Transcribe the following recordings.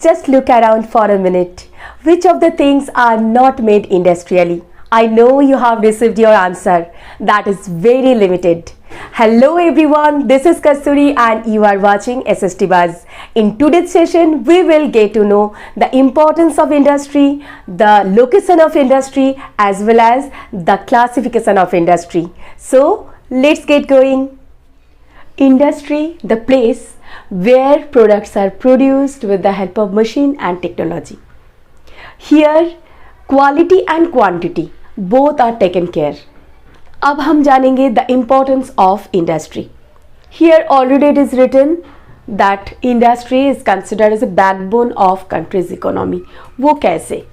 Just look around for a minute. Which of the things are not made industrially? I know you have received your answer. That is very limited. Hello everyone, this is Kasturi and you are watching SST Buzz. In today's session, we will get to know the importance of industry, the location of industry as well as the classification of industry. So, let's get going. Industry, the place where products are produced with the help of machine and technology. Here, quality and quantity both are taken care. अब हम जानेंगे the importance of industry. Here already it is written that industry is considered as a backbone of country's economy. वो कैसे?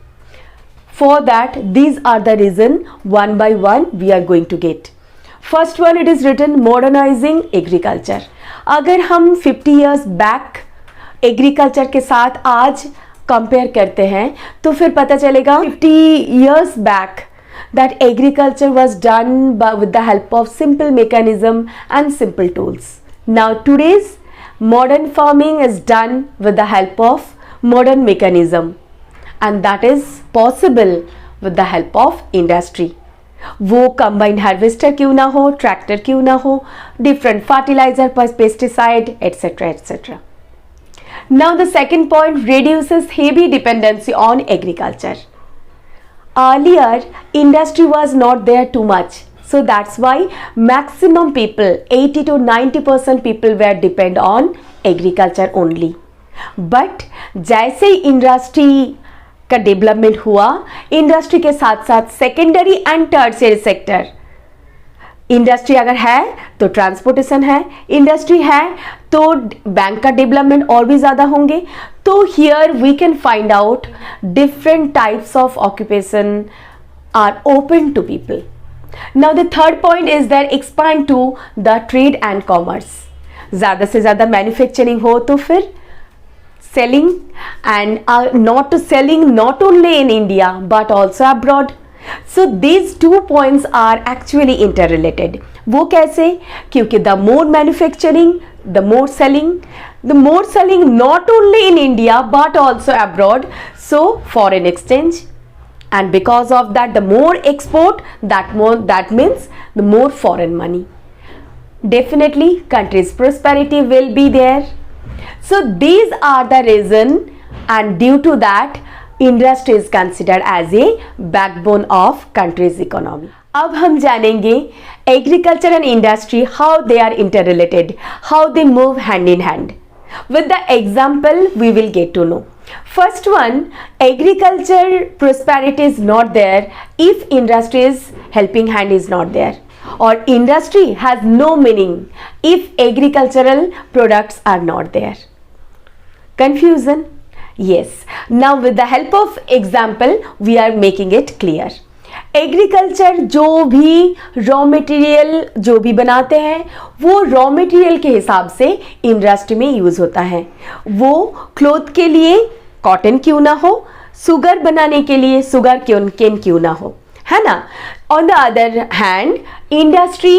For that, these are the reason one by one we are going to get. First one, it is written modernizing agriculture. अगर हम 50 years back agriculture के साथ आज compare करते हैं तो फिर पता चलेगा 50 years back that agriculture was done with the help of simple mechanism and simple tools. Now today's modern farming is done with the help of modern mechanism and that is possible with the help of industry. वो combined harvester क्यों ना हो, tractor क्यों ना हो, different fertiliser pesticide etcetera etcetera. Now the second point reduces heavy dependency on agriculture. Earlier industry was not there too much, so that's why maximum people 80 to 90% people were depend on agriculture only. But जैसे industry का development हुआ, industry के साथ साथ secondary and tertiary sector. Industry अगर है तो transportation है, इंडस्ट्री है तो बैंक का डेवलपमेंट और भी ज़्यादा होंगे. तो here we can find out different types of occupation are open to people. Now the third point is that expand to the trade and commerce. ज़्यादा से ज़्यादा मैन्युफैक्चरिंग हो तो फिर selling and not selling not only in India but also abroad. So these two points are actually interrelated. वो कैसे? क्योंकि the more manufacturing, the more selling not only in India but also abroad. So foreign exchange, and because of that the more export, that means the more foreign money. Definitely country's prosperity will be there. So these are the reason and due to that industry is considered as a backbone of country's economy. अब हम जानेंगे agriculture and industry, how they are interrelated, how they move hand in hand. With the example we will get to know. First one, agriculture prosperity is not there if industry's helping hand is not there. Or industry has no meaning if agricultural products are not there. Confusion? Yes. Now with the help of example we are making it clear. Agriculture जो भी raw material जो भी बनाते हैं वो raw material के हिसाब से इंडस्ट्री में यूज होता है. वो क्लोथ के लिए कॉटन क्यों ना हो, शुगर बनाने के लिए शुगर केन क्यों ना हो, है ना. On the other hand, industry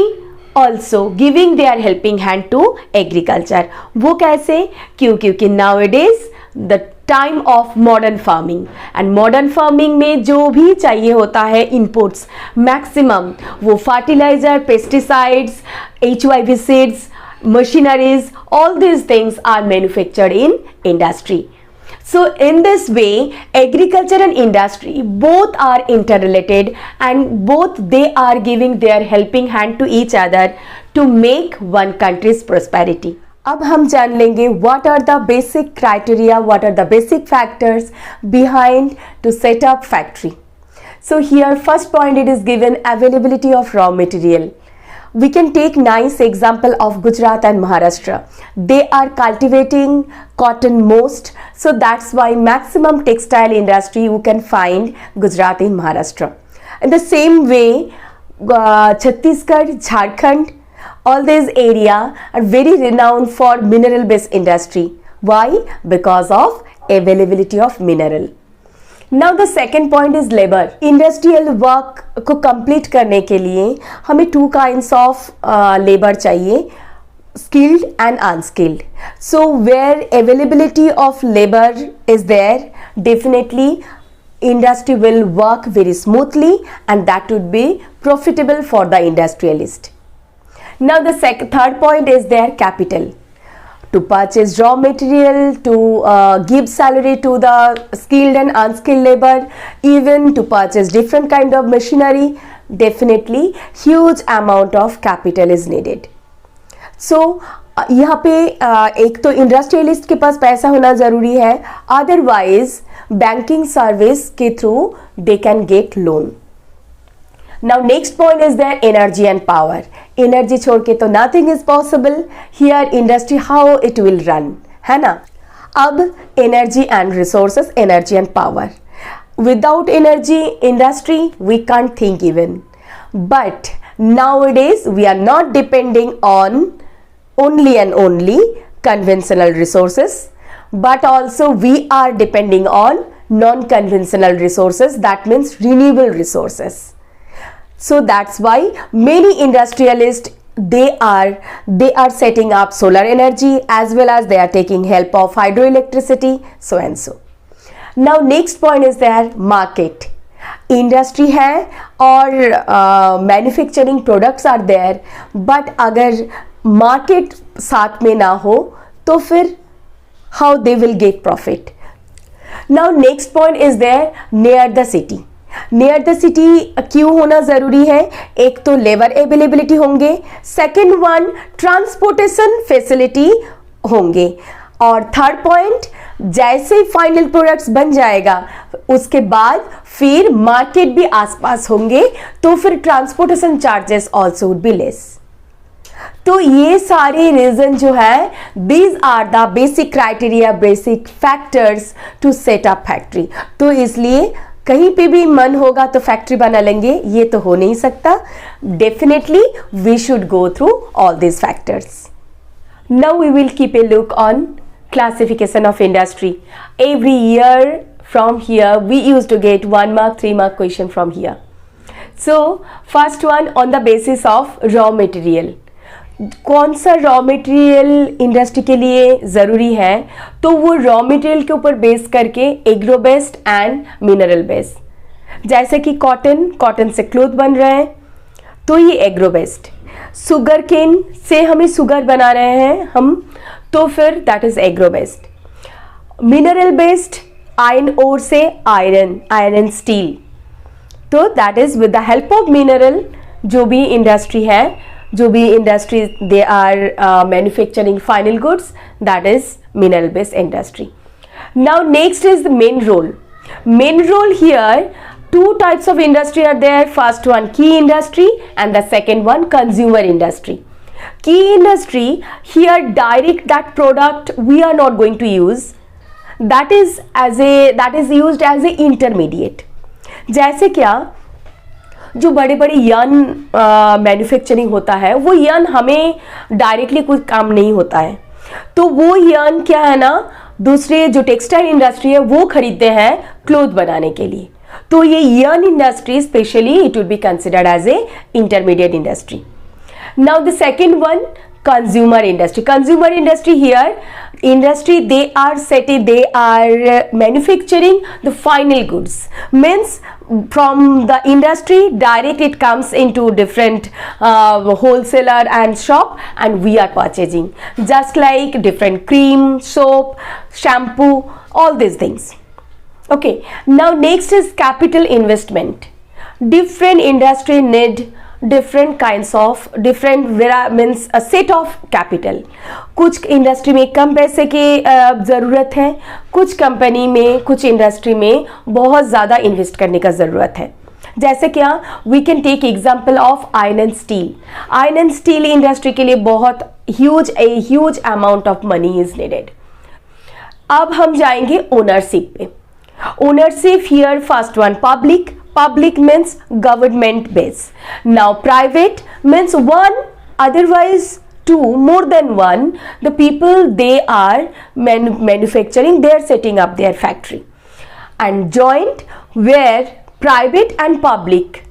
also giving their helping hand to agriculture. वो कैसे? क्योंकि nowadays the time of modern farming and modern farming में जो भी चाहिए होता है inputs maximum वो fertilizer, pesticides, HYV seeds, machineries, all these things are manufactured in industry. So in this way, agriculture and industry both are interrelated and both they are giving their helping hand to each other to make one country's prosperity. अब हम जान लेंगे what are the basic criteria, what are the basic factors behind to set up factory. So here first point it is given availability of raw material. We can take nice example of Gujarat and Maharashtra. They are cultivating cotton most, so that's why maximum textile industry you can find Gujarat in Maharashtra. In the same way, Chhattisgarh, Jharkhand, all these area are very renowned for mineral based industry. Why? Because of availability of mineral. Now the second point is labor. Industrial work को complete करने के लिए हमें two kinds of labor चाहिए, skilled and unskilled. So where availability of labor is there, definitely industry will work very smoothly and that would be profitable for the industrialist. Now the third point is their capital. To purchase raw material, to give salary to the skilled and unskilled labor, even to purchase different kind of machinery, definitely huge amount of capital is needed. So यहाँ पे एक तो industrialist के पास पैसा होना ज़रूरी है, otherwise banking service के through they can get loan. Now next point is their energy and power. Energy छोड़ के तो nothing is possible. Here industry how it will run, है ना. अब energy and resources, energy and power. Without energy industry we can't think even. But nowadays we are not depending on only and only conventional resources, but also we are depending on non-conventional resources, that means renewable resources. So that's why many industrialists they are setting up solar energy as well as they are taking help of hydroelectricity, so and so. Now next point is their market. Industry है और manufacturing products are there, but अगर market साथ में ना हो तो फिर how they will get profit. Now next point is there near the city. Near the city क्यों होना ज़रूरी है? एक तो लेबर अवेलेबिलिटी होंगे, सेकेंड वन ट्रांसपोर्टेशन फैसिलिटी होंगे, और थर्ड पॉइंट जैसे फाइनल प्रोडक्ट्स बन जाएगा उसके बाद फिर मार्केट भी आसपास होंगे तो फिर transportation charges also would be less. तो ये सारे रीजन जो है, these are the basic criteria, basic factors to set up factory. तो इसलिए कहीं पे भी मन होगा तो फैक्ट्री बना लेंगे, ये तो हो नहीं सकता. Definitely we should go through all these factors. Now we will keep a look on classification of industry. Every year from here we used to get 1 mark 3 mark question from here. So first one, on the basis of raw material. कौन सा raw material industry के लिए ज़रूरी है, तो वो raw material के ऊपर बेस करके agro based and mineral based. जैसे कि कॉटन से क्लोथ बन रहे हैं तो ये एग्रो बेस्ड. सुगर केन से हमें सुगर बना रहे हैं हम, तो फिर that is agro based. Mineral based iron ore से आयरन एंड स्टील, तो that is with the help of mineral. जो भी इंडस्ट्री है, जो भी industry they are manufacturing final goods, that is mineral based industry. Now next is the main role. Main role here, two types of industry are there. First one key industry and the second one consumer industry. Key industry here, direct that product we are not going to use, that is used as a intermediate. जैसे क्या, जो बड़े बड़े यन manufacturing होता है, वो यन हमें directly कुछ काम नहीं होता है, तो वो यन क्या है ना, दूसरे जो टेक्सटाइल इंडस्ट्री है वो खरीदते हैं क्लोथ बनाने के लिए. तो ये yarn industry specially it would be considered as a intermediate industry. Now the second one, consumer industry. Consumer industry here, industry they are manufacturing the final goods, means from the industry direct it comes into different wholesaler and shop and we are purchasing, just like different cream, soap, shampoo, all these things. Okay, now next is capital investment. Different industry need different kinds of means a set of capital. कुछ industry में कम पैसे की ज़रूरत है, कुछ company में, कुछ industry में बहुत ज़्यादा इन्वेस्ट करने का ज़रूरत है. जैसे क्या, we can take example of iron and steel. Iron and steel industry के लिए बहुत huge amount of money is needed. अब हम जाएंगे ओनरशिप पे. Ownership here, first one public means government base. Now private means one, otherwise two, more than one, the people they are manufacturing, they are setting up their factory. And joint, where private and public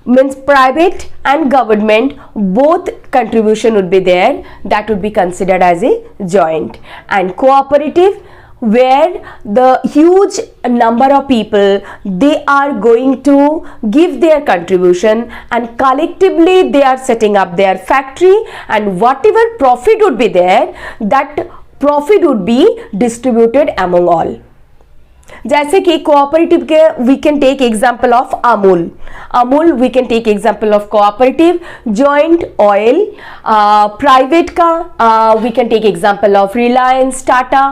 means private and government both contribution would be there, that would be considered as a joint. And cooperative, where the huge number of people, they are going to give their contribution and collectively they are setting up their factory, and whatever profit would be there, that profit would be distributed among all. जैसे कि cooperative के we can take example of Amul we can take example of cooperative, joint oil, private का we can take example of Reliance, Tata,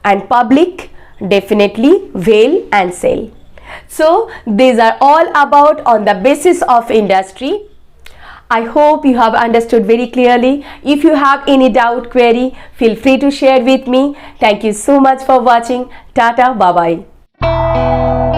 and public definitely Vale and Cell. So these are all about on the basis of industry. I hope you have understood very clearly. If you have any doubt, query, feel free to share with me. Thank you so much for watching. Tata, bye bye.